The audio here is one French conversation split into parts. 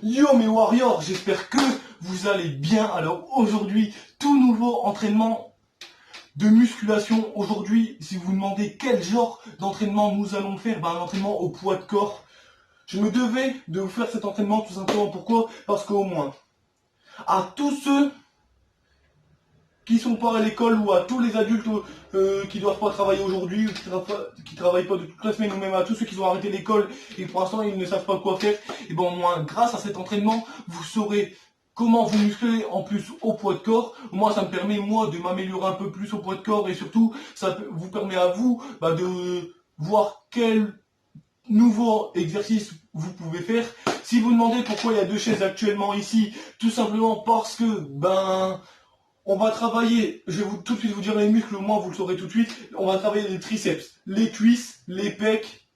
Yo mes warriors, j'espère que vous allez bien. Alors aujourd'hui, tout nouveau entraînement de musculation. Aujourd'hui, si vous vous demandez quel genre d'entraînement nous allons faire, un entraînement au poids de corps. Je me devais de vous faire cet entraînement tout simplement. Pourquoi? Parce qu'au moins, à tous ceux qui sont pas à l'école ou à tous les adultes qui doivent pas travailler aujourd'hui ou qui travaillent pas de toute la semaine ou même à tous ceux qui ont arrêté l'école et pour l'instant ils ne savent pas quoi faire, et ben au moins grâce à cet entraînement vous saurez comment vous muscler en plus au poids de corps. Moi ça me permet de m'améliorer un peu plus au poids de corps et surtout ça vous permet à vous de voir quel nouveau exercice vous pouvez faire. Si vous demandez pourquoi il y a deux chaises actuellement ici, tout simplement parce que on va travailler, je vais tout de suite vous dire les muscles, au moins vous le saurez tout de suite. On va travailler les triceps, les cuisses, les pecs.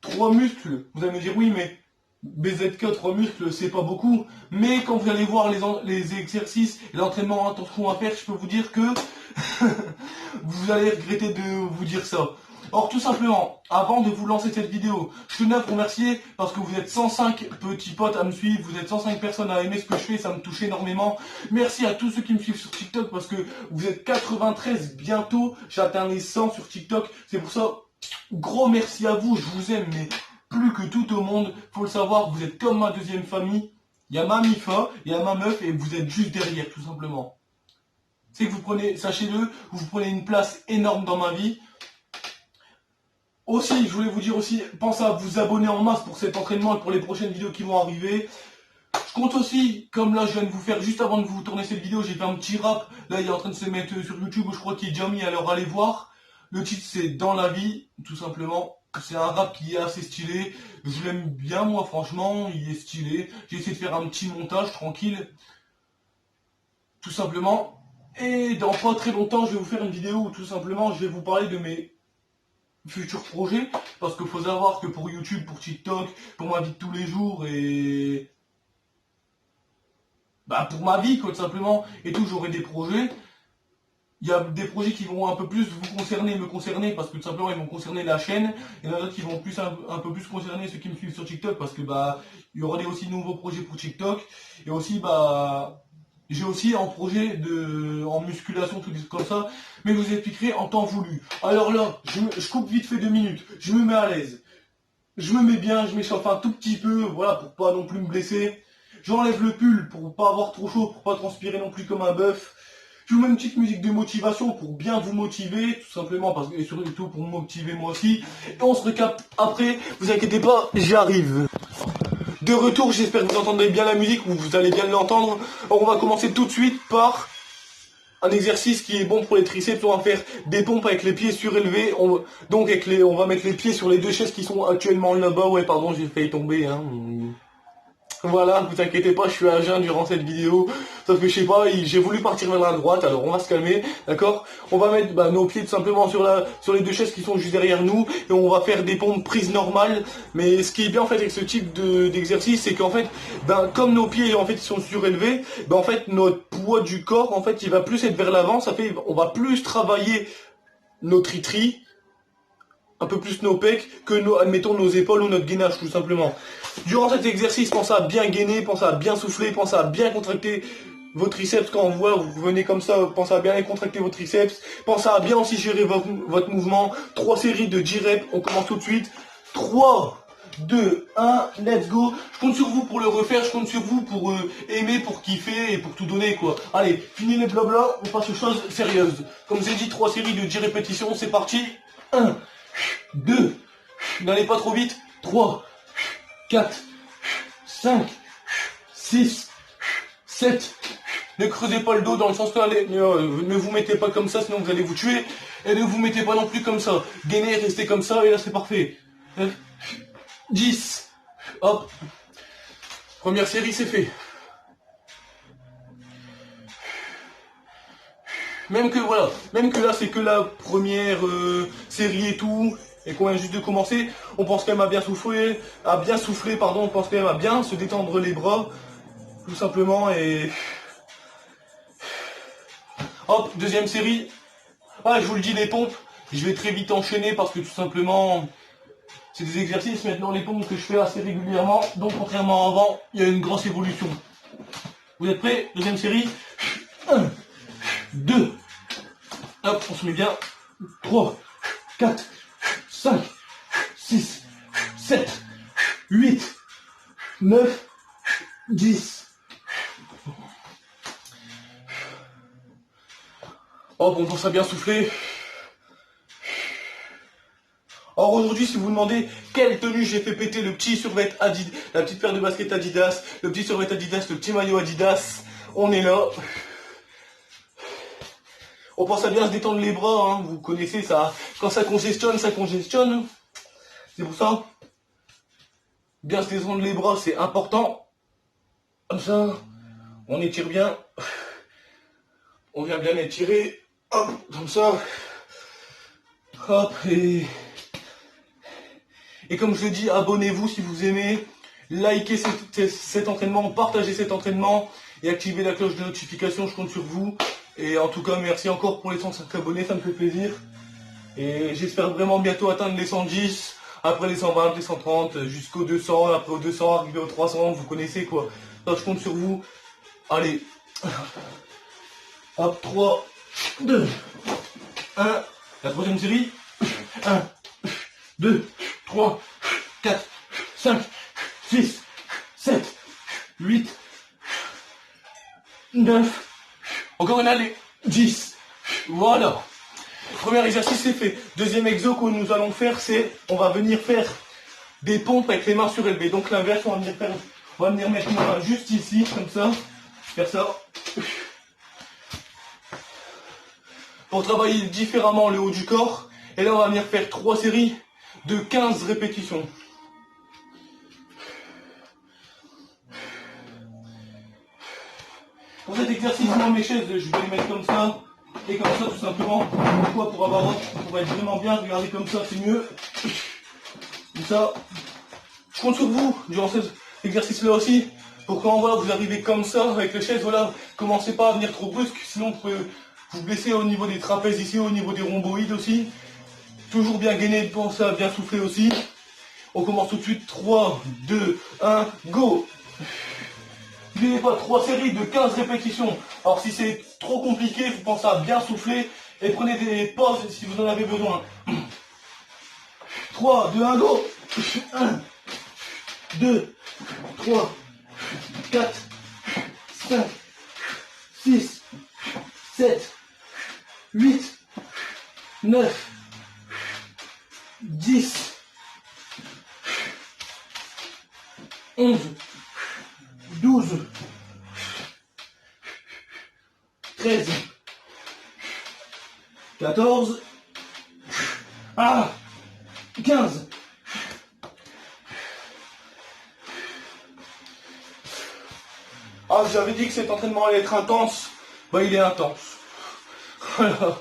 3 muscles. Vous allez me dire oui mais BZK 3 muscles c'est pas beaucoup. Mais quand vous allez voir les exercices et l'entraînement intense qu'on va faire, je peux vous dire que vous allez regretter de vous dire ça. Or tout simplement, avant de vous lancer cette vidéo, je tenais à vous remercier parce que vous êtes 105 petits potes à me suivre, vous êtes 105 personnes à aimer ce que je fais, ça me touche énormément. Merci à tous ceux qui me suivent sur TikTok parce que vous êtes 93 bientôt, j'atteins les 100 sur TikTok. C'est pour ça, gros merci à vous, je vous aime mais plus que tout au monde. Faut le savoir, vous êtes comme ma deuxième famille. Il y a ma Mifa, il y a ma meuf et vous êtes juste derrière tout simplement. C'est que vous prenez, sachez-le, vous prenez une place énorme dans ma vie. Aussi, je voulais vous dire aussi, pensez à vous abonner en masse pour cet entraînement et pour les prochaines vidéos qui vont arriver. Je compte aussi, comme là je viens de vous faire, juste avant de vous tourner cette vidéo, j'ai fait un petit rap. Là il est en train de se mettre sur YouTube, je crois qu'il est déjà mis, alors allez voir. Le titre c'est Dans la vie, tout simplement. C'est un rap qui est assez stylé. Je l'aime bien moi franchement, il est stylé. J'ai essayé de faire un petit montage tranquille. Tout simplement. Et dans pas très longtemps, je vais vous faire une vidéo où tout simplement je vais vous parler de mes futurs projets, parce qu'il faut savoir que pour YouTube, pour TikTok, pour ma vie de tous les jours et pour ma vie quoi tout simplement et tout, j'aurai des projets. Il y a des projets qui vont un peu plus vous concerner, me concerner, parce que tout simplement ils vont concerner la chaîne. Il y en a d'autres qui vont plus un peu plus concerner ceux qui me suivent sur TikTok, parce que il y aura aussi de nouveaux projets pour TikTok. Et aussi j'ai aussi un projet en musculation, tout comme ça, mais je vous expliquerai en temps voulu. Alors là, je coupe vite fait 2 minutes, je me mets à l'aise. Je me mets bien, je m'échauffe un tout petit peu, voilà, pour pas non plus me blesser. J'enlève le pull pour pas avoir trop chaud, pour pas transpirer non plus comme un bœuf. Je vous mets une petite musique de motivation pour bien vous motiver, tout simplement, et surtout pour me motiver moi aussi. Et on se recapte après, vous inquiétez pas, j'arrive. De retour, j'espère que vous entendrez bien la musique, ou vous allez bien l'entendre. Alors on va commencer tout de suite par un exercice qui est bon pour les triceps. On va faire des pompes avec les pieds surélevés. On va mettre les pieds sur les deux chaises qui sont actuellement là-bas. Ouais, pardon, j'ai failli tomber. Voilà, vous inquiétez pas, je suis à jeun durant cette vidéo. Sauf que je sais pas, j'ai voulu partir vers la droite, alors on va se calmer, d'accord? On va mettre nos pieds tout simplement sur les deux chaises qui sont juste derrière nous, et on va faire des pompes prises normales. Mais ce qui est bien en fait avec ce type d'exercice, c'est qu'en fait, comme nos pieds en fait ils sont surélevés, en fait notre poids du corps en fait il va plus être vers l'avant, on va plus travailler nos tri-tri, un peu plus nos pecs que admettons nos épaules ou notre gainage tout simplement. Durant cet exercice, pensez à bien gainer, pensez à bien souffler, pensez à bien contracter vos triceps quand vous venez comme ça, pensez à bien contracter vos triceps, pensez à bien aussi gérer votre mouvement. 3 séries de 10 reps, on commence tout de suite. 3, 2, 1, let's go. Je compte sur vous pour le refaire, je compte sur vous pour aimer, pour kiffer et pour tout donner quoi. Allez, fini les blabla, on passe aux choses sérieuses. Comme j'ai dit, 3 séries de 10 répétitions, c'est parti. 1, 2, n'allez pas trop vite, 3, 4, 5, 6, 7. Ne creusez pas le dos dans le sens que ne vous mettez pas comme ça, sinon vous allez vous tuer. Et ne vous mettez pas non plus comme ça. Gainez, restez comme ça, et là c'est parfait. 10. Hop. Première série, c'est fait. Même que là c'est que la première série et tout, et qu'on vient juste de commencer, on pense quand même à bien souffler, on pense quand même à bien se détendre les bras, tout simplement, et hop, deuxième série. Je vous le dis, les pompes, je vais très vite enchaîner parce que tout simplement, C'est des exercices maintenant, les pompes que je fais assez régulièrement. Donc contrairement à avant, il y a une grosse évolution. Vous êtes prêts? Deuxième série. 1, 2. Hop, on se met bien. 3, 4, 5, 6, 7, 8, 9, 10. Hop, on pense à bien souffler. Alors aujourd'hui, si vous vous demandez quelle tenue j'ai fait péter, le petit survêt Adidas, la petite paire de baskets Adidas, le petit survêt Adidas, le petit maillot Adidas, on est là. On pense à bien se détendre les bras, hein. Vous connaissez ça. Quand ça congestionne, ça congestionne. C'est pour ça. Bien se détendre les bras, c'est important. Comme ça, on étire bien. On vient bien étirer. Hop, comme ça. Hop, et comme je le dis, abonnez-vous si vous aimez. Likez cet entraînement, partagez cet entraînement et activez la cloche de notification, je compte sur vous. Et en tout cas, merci encore pour les 105 abonnés, ça me fait plaisir. Et j'espère vraiment bientôt atteindre les 110, après les 120, les 130, jusqu'aux 200, après aux 200, arriver aux 300, vous connaissez quoi. Ça, je compte sur vous. Allez. Hop, 3, 2, 1. La troisième série. 1, 2, 3, 4, 5, 6, 7, 8, 9. Encore une allée. 10. Voilà. Premier exercice, c'est fait. Deuxième exo que nous allons faire, c'est on va venir faire des pompes avec les mains surélevées. Donc l'inverse, on va venir mettre nos mains juste ici, comme ça. Faire ça. Pour travailler différemment le haut du corps. Et là, on va venir faire 3 séries de 15 répétitions. Pour cet exercice, moi, mes chaises, je vais les mettre comme ça. Et comme ça, tout simplement. Pourquoi? Pour être vraiment bien. Regardez comme ça, c'est mieux. Comme ça. Je compte sur vous, durant cet exercice-là aussi. Pour quand voilà, vous arrivez comme ça, avec les chaises, voilà. Commencez pas à venir trop brusque. Sinon, vous pouvez vous blesser au niveau des trapèzes ici, au niveau des rhomboïdes aussi. Toujours bien gainer, pensez à bien souffler aussi. On commence tout de suite. 3, 2, 1, go! N'oubliez pas, 3 séries de 15 répétitions. Alors si c'est trop compliqué, vous pensez à bien souffler et prenez des pauses si vous en avez besoin. 3, 2, 1, go! 1, 2, 3, 4, 5, 6, 7, 8, 9, 10, 11, 12, 13, 14, 15. J'avais dit que cet entraînement allait être intense. Bah, il est intense. Voilà.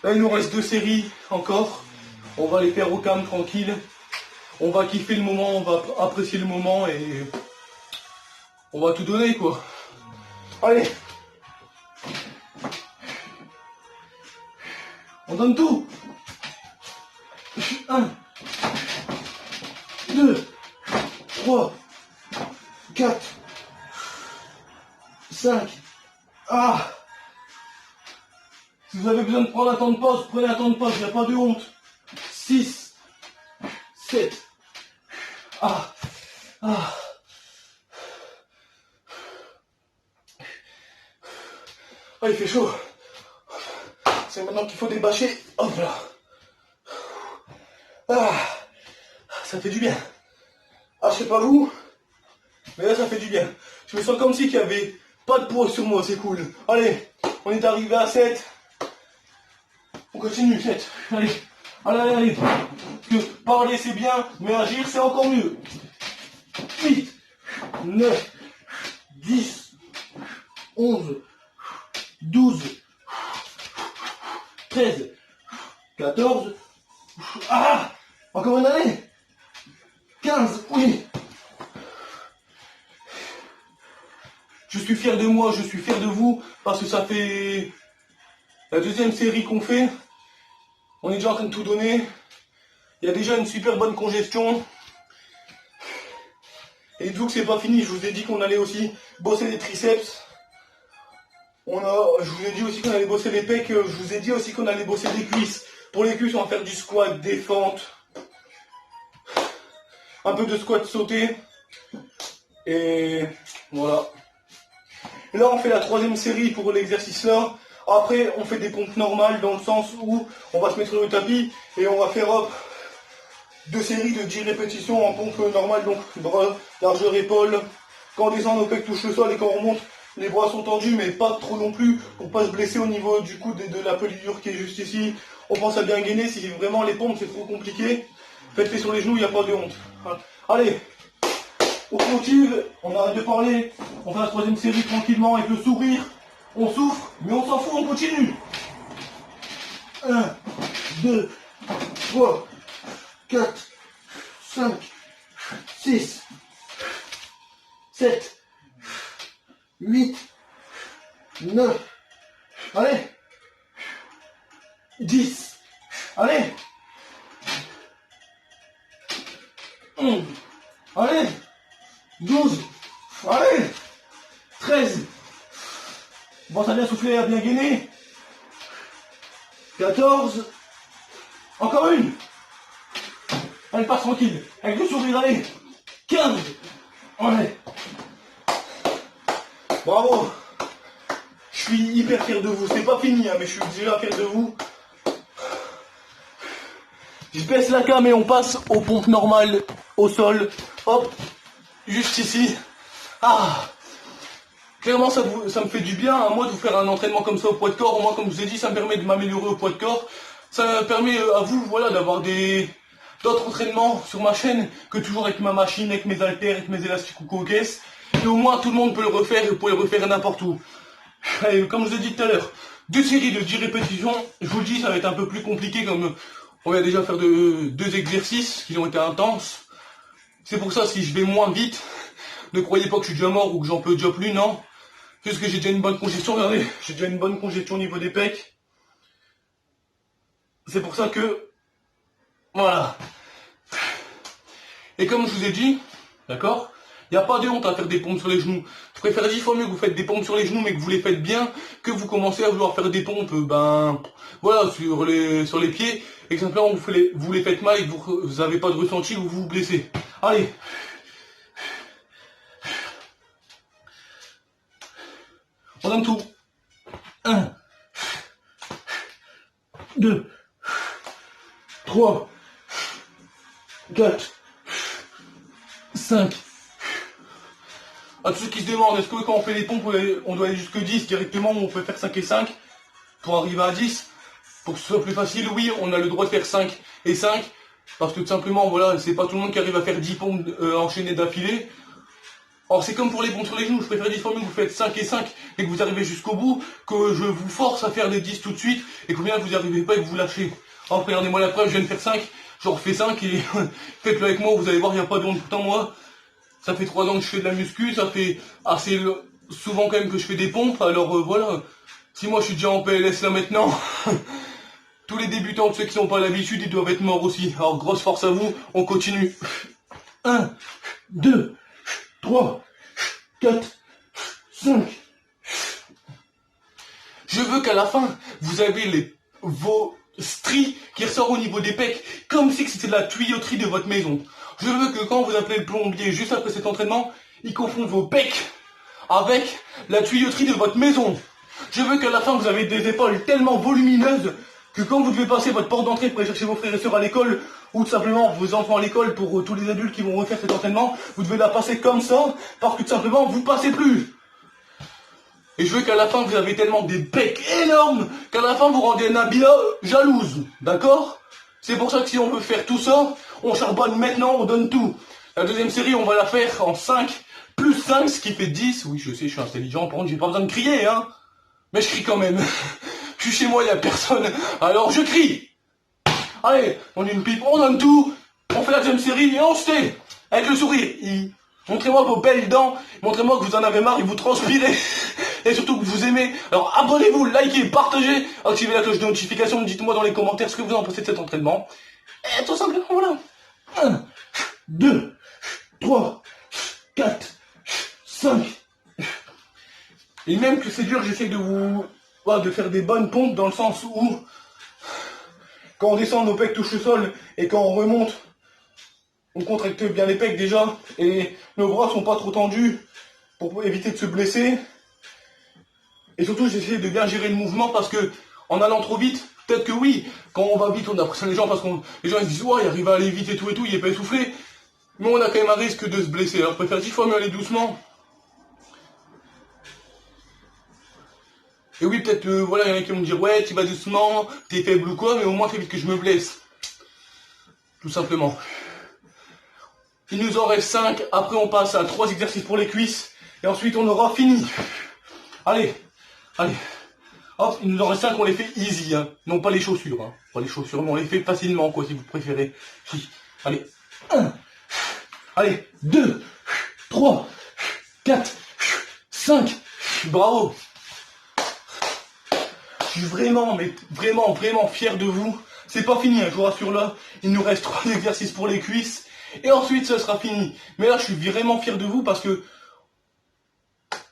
Là, il nous reste 2 séries encore. On va les faire au calme, tranquille. On va kiffer le moment, on va apprécier le moment et on va tout donner, quoi. Allez. On donne tout. 1, 2, 3, 4, 5. Si vous avez besoin de prendre un temps de pause, prenez un temps de pause, il n'y a pas de honte. 6, 7. Il fait chaud. C'est maintenant qu'il faut débâcher. Hop là. Ça fait du bien. Je sais pas vous, mais là ça fait du bien. Je me sens comme si il n'y avait pas de poids sur moi, c'est cool. Allez, on est arrivé à 7. On continue, 7. Allez. Parce que parler c'est bien, mais agir c'est encore mieux. 8, 9, 10, 11, 12, 13, 14, encore une année, 15, oui. Je suis fier de moi, je suis fier de vous, parce que ça fait la 2e série qu'on fait. On est déjà en train de tout donner. Il y a déjà une super bonne congestion. Et d'où que c'est pas fini, je vous ai dit qu'on allait aussi bosser les triceps. Je vous ai dit aussi qu'on allait bosser les pecs, je vous ai dit aussi qu'on allait bosser les cuisses. Pour les cuisses, on va faire du squat, des fentes, un peu de squat sauté. Et voilà. Et là, on fait la 3e série pour l'exercice là. Après, on fait des pompes normales dans le sens où on va se mettre sur le tapis et on va faire hop, 2 séries de 10 répétitions en pompe normale, donc bras, largeur épaule. Quand on descend, nos pecs touchent le sol et quand on remonte, les bras sont tendus, mais pas trop non plus, pour pas se blesser au niveau du coude et de la pelure qui est juste ici. On pense à bien gainer, si vraiment les pompes c'est trop compliqué, faites-les sur les genoux, il n'y a pas de honte. Allez, on continue, on arrête de parler, on fait la 3e série tranquillement avec le sourire. On souffre, mais on s'en fout, on continue. 1, 2, 3, 4, 5, 6, 7, 8, 9, allez, 10, allez, 11, allez, 12, allez, 13, bon, ça a bien soufflé, a bien gainé, 14, encore une, allez, passe tranquille, avec le sourire, allez, 15, allez, bravo, je suis hyper fier de vous, c'est pas fini, hein, mais je suis déjà fier de vous. Je baisse la cam et on passe aux pompes normales, au sol, hop, juste ici. Ah, clairement ça me fait du bien, hein, moi de vous faire un entraînement comme ça au poids de corps. Moi, comme je vous ai dit, ça me permet de m'améliorer au poids de corps. Ça permet à vous, voilà, d'avoir d'autres entraînements sur ma chaîne que toujours avec ma machine, avec mes haltères, avec mes élastiques ou co-caisse. Et au moins tout le monde peut le refaire et vous pouvez le refaire n'importe où. Et comme je vous ai dit tout à l'heure, 2 séries de 10 répétitions, je vous le dis, ça va être un peu plus compliqué comme on va déjà faire 2 exercices qui ont été intenses. C'est pour ça, si je vais moins vite, ne croyez pas que je suis déjà mort ou que j'en peux déjà plus, non. Juste que j'ai déjà une bonne congestion, regardez, j'ai déjà une bonne congestion au niveau des pecs. C'est pour ça que, voilà. Et comme je vous ai dit, d'accord, il n'y a pas de honte à faire des pompes sur les genoux. Je préfère 10 fois mieux que vous faites des pompes sur les genoux mais que vous les faites bien, que vous commencez à vouloir faire des pompes, voilà, sur les pieds, et que simplement vous les faites mal et que vous n'avez pas de ressenti ou vous vous blessez. Allez. On donne tout. 1, 2, 3, 4, 5. À tous ceux qui se demandent, est-ce que quand on fait les pompes, on doit aller jusque 10 directement, ou on peut faire 5 et 5 pour arriver à 10? Pour que ce soit plus facile, oui, on a le droit de faire 5 et 5, parce que tout simplement, voilà, c'est pas tout le monde qui arrive à faire 10 pompes enchaînées d'affilée. Alors c'est comme pour les pompes sur les genoux, je préfère 10 fois mieux que vous faites 5 et 5 et que vous arrivez jusqu'au bout, que je vous force à faire les 10 tout de suite, et qu'au final vous n'y arrivez pas et que vous lâchez. Alors regardez-moi la preuve, je viens de faire 5, j'en refais 5 et faites-le avec moi, vous allez voir, il n'y a pas de honte. Pourtant moi, ça fait 3 ans que je fais de la muscu, ça fait assez souvent quand même que je fais des pompes, alors voilà. Si moi je suis déjà en PLS là maintenant, tous les débutants, ceux qui n'ont pas l'habitude, ils doivent être morts aussi. Alors grosse force à vous, on continue. 1, 2, 3, 4, 5. Je veux qu'à la fin, vous avez vos stries qui ressortent au niveau des pecs, comme si c'était de la tuyauterie de votre maison. Je veux que quand vous appelez le plombier juste après cet entraînement, il confond vos pecs avec la tuyauterie de votre maison. Je veux qu'à la fin, vous avez des épaules tellement volumineuses que quand vous devez passer votre porte d'entrée pour aller chercher vos frères et sœurs à l'école, ou tout simplement vos enfants à l'école pour tous les adultes qui vont refaire cet entraînement, vous devez la passer comme ça, parce que tout simplement, vous passez plus. Et je veux qu'à la fin, vous avez tellement des pecs énormes, qu'à la fin, vous rendez Nabila jalouse. D'accord? C'est pour ça que si on veut faire tout ça, on charbonne maintenant, on donne tout. La 2e série, on va la faire en 5, plus 5, ce qui fait 10. Oui, je sais, je suis intelligent, par contre, j'ai pas besoin de crier, hein. Mais je crie quand même. Je suis chez moi, il n'y a personne, alors je crie. Allez, on dit une pipe, on donne tout, on fait la 2e série et on se tait. Avec le sourire. Montrez-moi vos belles dents, montrez-moi que vous en avez marre et vous transpirez. Et surtout que vous aimez. Alors abonnez-vous, likez, partagez, activez la cloche de notification, dites-moi dans les commentaires ce que vous en pensez de cet entraînement. Et tout simplement, voilà. 1, 2, 3, 4, 5. Et même que c'est dur, j'essaie de vous... Voilà, de faire des bonnes pompes dans le sens où... Quand on descend, nos pecs touchent le sol. Et quand on remonte, on contracte bien les pecs déjà. Et nos bras sont pas trop tendus pour éviter de se blesser. Et surtout, j'essaie de bien gérer le mouvement parce que en allant trop vite, peut-être que oui, quand on va vite, on impressionne les gens parce que les gens ils se disent ouais, il arrive à aller vite et tout, il est pas essoufflé. Mais on a quand même un risque de se blesser. Alors je préfère 10 fois mieux aller doucement. Et oui, peut-être, voilà, il y en a qui vont me dire ouais, tu vas doucement, t'es faible ou quoi, mais au moins fais vite que je me blesse. Tout simplement. Il nous en reste 5, après on passe à 3 exercices pour les cuisses, et ensuite on aura fini. Allez, allez. Hop, il nous en reste 5, on les fait easy, hein. Non pas les chaussures, hein. Pas les chaussures, mais on les fait facilement, quoi, si vous préférez. Allez, 1, allez, 2, 3, 4, 5, bravo. Je suis vraiment, mais vraiment, vraiment fier de vous. C'est pas fini, hein, je vous rassure là. Il nous reste 3 exercices pour les cuisses. Et ensuite, ce sera fini. Mais là, je suis vraiment fier de vous parce que...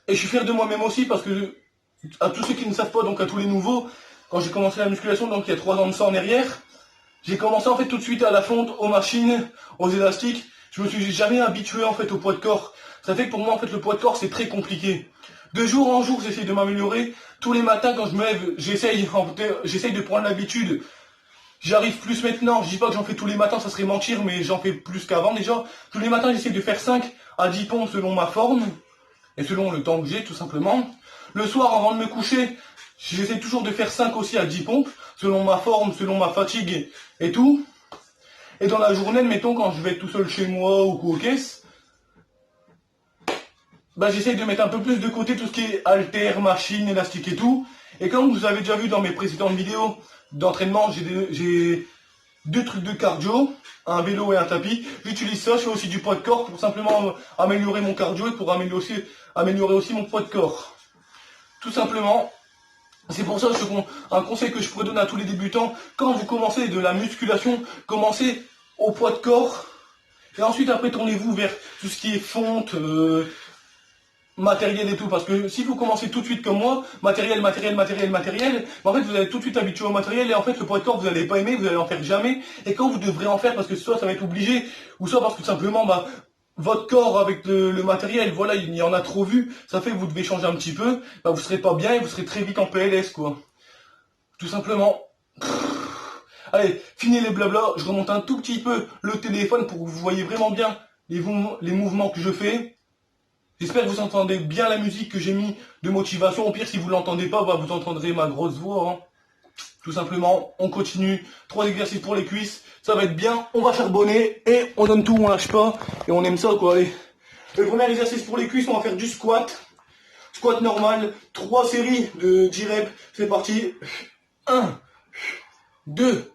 Et je suis fier de moi-même aussi parce que... À tous ceux qui ne savent pas, donc à tous les nouveaux, quand j'ai commencé la musculation, donc il y a 3 ans de ça en arrière, j'ai commencé en fait tout de suite à la fonte, aux machines, aux élastiques. Je me suis jamais habitué en fait au poids de corps. Ça fait que pour moi, en fait, le poids de corps, c'est très compliqué. De jour en jour, j'essaie de m'améliorer. Tous les matins, quand je me lève, j'essaye de prendre l'habitude. J'arrive plus maintenant. Je dis pas que j'en fais tous les matins, ça serait mentir, mais j'en fais plus qu'avant déjà. Tous les matins, j'essaie de faire 5 à 10 pompes selon ma forme et selon le temps que j'ai, tout simplement. Le soir, avant de me coucher, j'essaie toujours de faire 5 aussi à 10 pompes, selon ma forme, selon ma fatigue et tout. Et dans la journée, mettons, quand je vais être tout seul chez moi ou aux caisses, bah, j'essaye de mettre un peu plus de côté tout ce qui est haltère, machine, élastique et tout. Et comme vous avez déjà vu dans mes précédentes vidéos d'entraînement, j'ai 2 trucs de cardio, un vélo et un tapis. J'utilise ça, je fais aussi du poids de corps pour simplement améliorer mon cardio et pour améliorer aussi mon poids de corps. Tout simplement. C'est pour ça un conseil que je pourrais donner à tous les débutants, quand vous commencez de la musculation, commencez au poids de corps, et ensuite après tournez-vous vers tout ce qui est fonte, matériel et tout, parce que si vous commencez tout de suite comme moi, matériel, en fait vous allez tout de suite habituer au matériel, et en fait le poids de corps vous n'allez pas aimer, vous allez en faire jamais, et quand vous devrez en faire, parce que soit ça va être obligé, ou soit parce que tout simplement, bah, votre corps avec le matériel, voilà, il y en a trop vu, ça fait que vous devez changer un petit peu, bah vous serez pas bien et vous serez très vite en PLS, quoi. Tout simplement. Allez, fini les blabla, je remonte un tout petit peu le téléphone pour que vous voyez vraiment bien les mouvements que je fais. J'espère que vous entendez bien la musique que j'ai mis de motivation. Au pire, si vous l'entendez pas, bah, vous entendrez ma grosse voix, hein. Tout simplement, on continue. 3 exercices pour les cuisses, ça va être bien. On va charbonner et on donne tout, on lâche pas. Et on aime ça, quoi, allez. Le premier exercice pour les cuisses, on va faire du squat. Squat normal, 3 séries de 10 reps. C'est parti. 1, 2,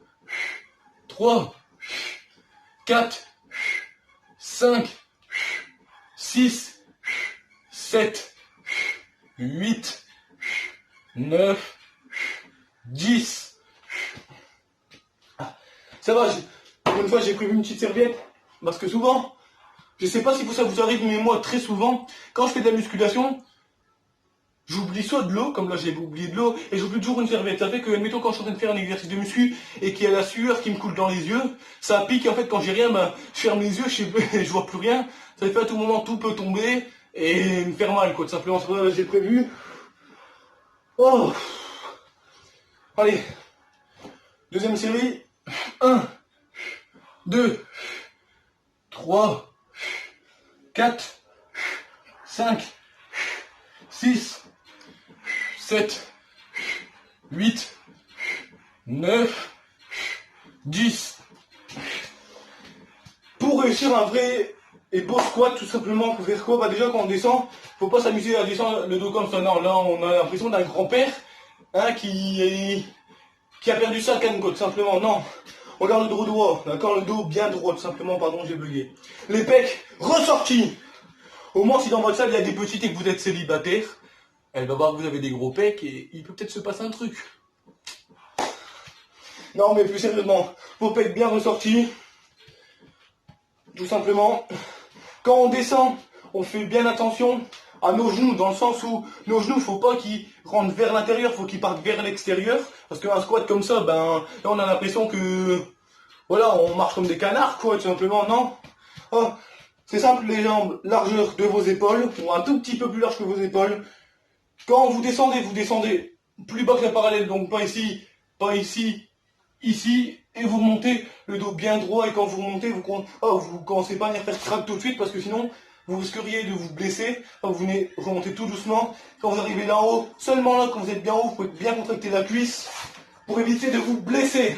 3, 4, 5, 6, 7, 8, 9, 10. Ça va, pour une fois j'ai prévu une petite serviette, parce que souvent, je sais pas si ça vous arrive, mais moi très souvent, quand je fais de la musculation, j'oublie soit de l'eau, comme là j'ai oublié de l'eau, et j'oublie toujours une serviette. Ça fait que, admettons, quand je suis en train de faire un exercice de muscu, et qu'il y a la sueur qui me coule dans les yeux, ça pique, et en fait quand j'ai rien, bah, je ferme les yeux, je vois plus rien, ça fait à tout moment tout peut tomber, et me faire mal, quoi, tout simplement, c'est pour ça que j'ai prévu. Oh. Allez, deuxième série, 1, 2, 3, 4, 5, 6, 7, 8, 9, 10. Pour réussir un vrai et beau squat, tout simplement, pour faire quoi? Bah déjà quand on descend, faut pas s'amuser à descendre le dos comme ça. Non, là on a l'impression d'un grand-père, hein, qui a perdu sa canne, quoi, tout simplement. Non, on garde le dos droit, d'accord, le dos bien droit, tout simplement, pardon, j'ai bugué. Les pecs ressortis. Au moins si dans votre salle il y a des petites et que vous êtes célibataire, elle va voir que vous avez des gros pecs et il peut peut-être se passer un truc. Non, mais plus sérieusement, vos pecs bien ressortis. Tout simplement. Quand on descend, on fait bien attention à nos genoux, dans le sens où nos genoux, faut pas qu'ils rentrent vers l'intérieur, faut qu'ils partent vers l'extérieur. Parce qu'un squat comme ça, ben, là, on a l'impression que, voilà, on marche comme des canards, quoi, tout simplement, non. Oh, c'est simple, les jambes, largeur de vos épaules, ou un tout petit peu plus large que vos épaules. Quand vous descendez plus bas que la parallèle, donc pas ici, ici, et vous remontez le dos bien droit, et quand vous remontez, vous commencez pas à venir faire crack tout de suite, parce que sinon, vous risqueriez de vous blesser. Vous venez remonter tout doucement. Quand vous arrivez là-haut, seulement là, quand vous êtes bien haut, vous pouvez bien contracter la cuisse, pour éviter de vous blesser.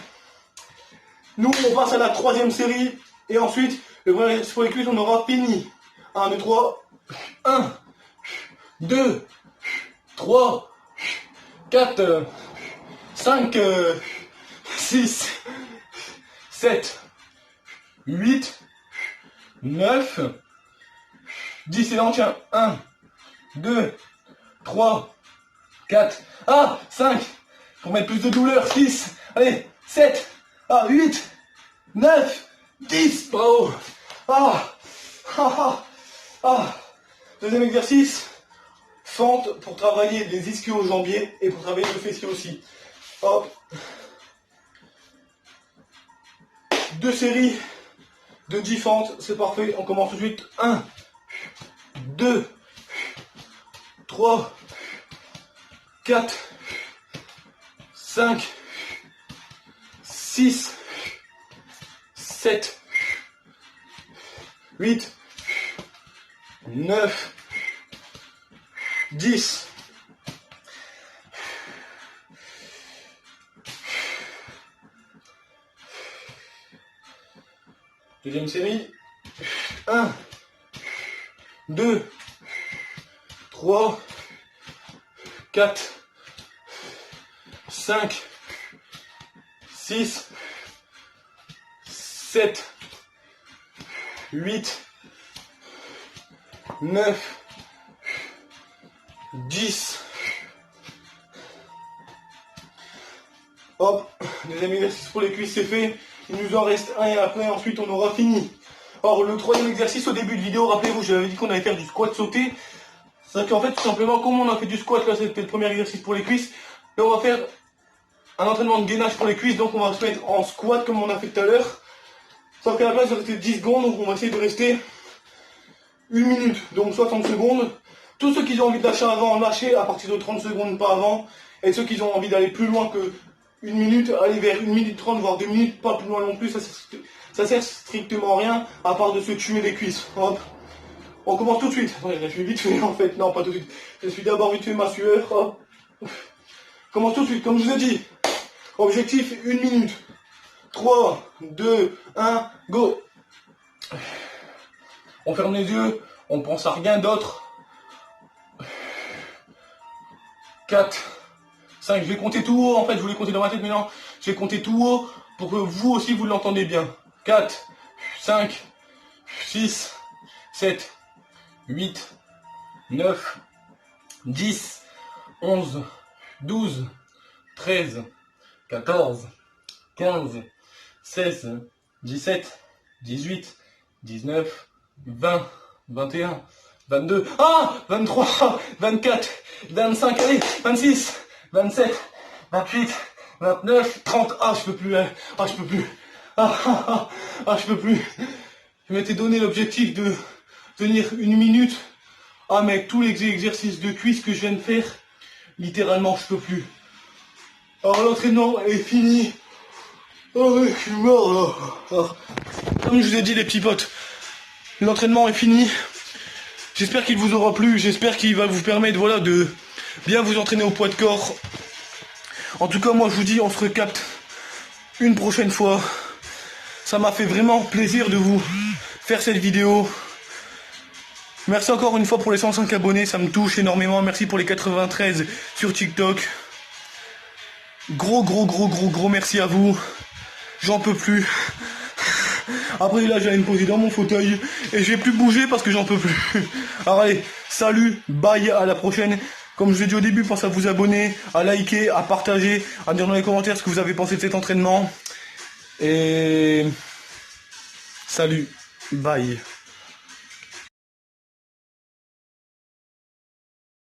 Nous, on passe à la 3e série, et ensuite, le premier exercice pour les cuisses, on aura fini. 1, 2, 3. 1, 2, 3, 4, 5, 6, 7, 8, 9, 10, et là on tient. 1, 2, 3, 4, 5, pour mettre plus de douleur, 6, allez, 7, 8, 9, 10, bravo. Deuxième exercice, fente pour travailler les ischio-jambiers et pour travailler le fessier aussi. Hop. 2 séries de 10 fentes, c'est parfait. On commence tout de suite. 1, 2, 3, 4, 5, 6, 7, 8, 9, 10. Deuxième série. 1, 2, 3, 4, 5, 6, 7, 8, 9, 10. Hop, deuxième exercice pour les cuisses, c'est fait. Il nous en reste un et après, ensuite, on aura fini. Alors, le 3e exercice, au début de vidéo, rappelez-vous, j'avais dit qu'on allait faire du squat sauté. C'est qu'en fait, tout simplement, comme on a fait du squat, là, c'était le premier exercice pour les cuisses. Là, on va faire un entraînement de gainage pour les cuisses, donc on va se mettre en squat comme on a fait tout à l'heure. Sauf qu'à la place de rester 10 secondes, donc on va essayer de rester 1 minute, donc 60 secondes. Tous ceux qui ont envie de lâcher avant, lâchez à partir de 30 secondes, pas avant. Et ceux qui ont envie d'aller plus loin que 1 minute, allez vers 1 minute 30, voire 2 minutes, pas plus loin non plus. Ça sert strictement à rien, à part de se tuer les cuisses. Hop. On commence tout de suite. Attendez, je suis vite fait en fait. Non, pas tout de suite. Je suis d'abord vite fait ma sueur. Hop. Commence tout de suite, comme je vous ai dit. Objectif, 1 minute. 3, 2, 1, go. On ferme les yeux, on pense à rien d'autre. 4, 5, je vais compter tout haut, en fait je voulais compter dans ma tête, mais non, je vais compter tout haut pour que vous aussi vous l'entendez bien. 4, 5, 6, 7, 8, 9, 10, 11, 12, 13, 14, 15, 16, 17, 18, 19, 20, 21, 22, 23, 24, 25, allez, 26, 27, 28, 29, 30, je peux plus, je peux plus, je peux plus. Je m'étais donné l'objectif de tenir 1 minute, mais avec tous les exercices de cuisse que je viens de faire, littéralement, je peux plus. Alors l'entraînement est fini. Oh, je suis mort là. Comme je vous ai dit les petits potes, l'entraînement est fini. J'espère qu'il vous aura plu, j'espère qu'il va vous permettre voilà, de bien vous entraîner au poids de corps. En tout cas, moi je vous dis, on se recapte une prochaine fois. Ça m'a fait vraiment plaisir de vous faire cette vidéo. Merci encore une fois pour les 105 abonnés, ça me touche énormément. Merci pour les 93 sur TikTok. Gros merci à vous. J'en peux plus. Après là j'allais me poser dans mon fauteuil et je vais plus bouger parce que j'en peux plus. Alors allez, salut, bye, à la prochaine. Comme je l'ai dit au début, pensez à vous abonner, à liker, à partager, à dire dans les commentaires ce que vous avez pensé de cet entraînement. Et salut, bye.